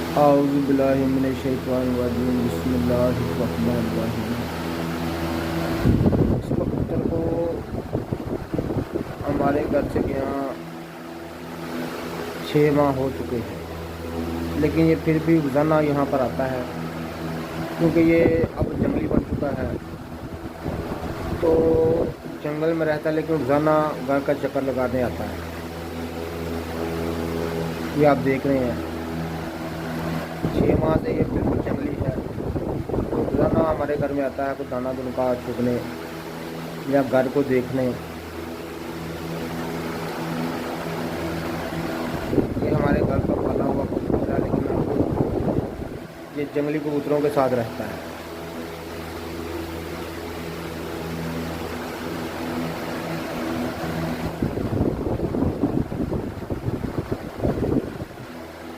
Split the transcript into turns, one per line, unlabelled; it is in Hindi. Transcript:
औज़ु बिल्लाहि मिनश्शैतानिर्रजीम बिस्मिल्लाहिर्रहमानिर्रहीम। इस कबूतर को हमारे घर से यहाँ 6 माह हो चुके हैं, लेकिन ये फिर भी रोज़ाना यहाँ पर आता है, क्योंकि ये अब जंगली बन चुका है। तो जंगल में रहता है, लेकिन रोज़ाना घर का चक्कर लगाने आता है। ये आप देख रहे हैं, 6 माह से ये बिल्कुल जंगली है। तो रोज़ाना हमारे घर में आता है कुछ दाना दुनका चुगने या घर को देखने। ये हमारे घर का पाला हुआ कबूतर है, लेकिन ये जंगली कबूतरों के साथ रहता है।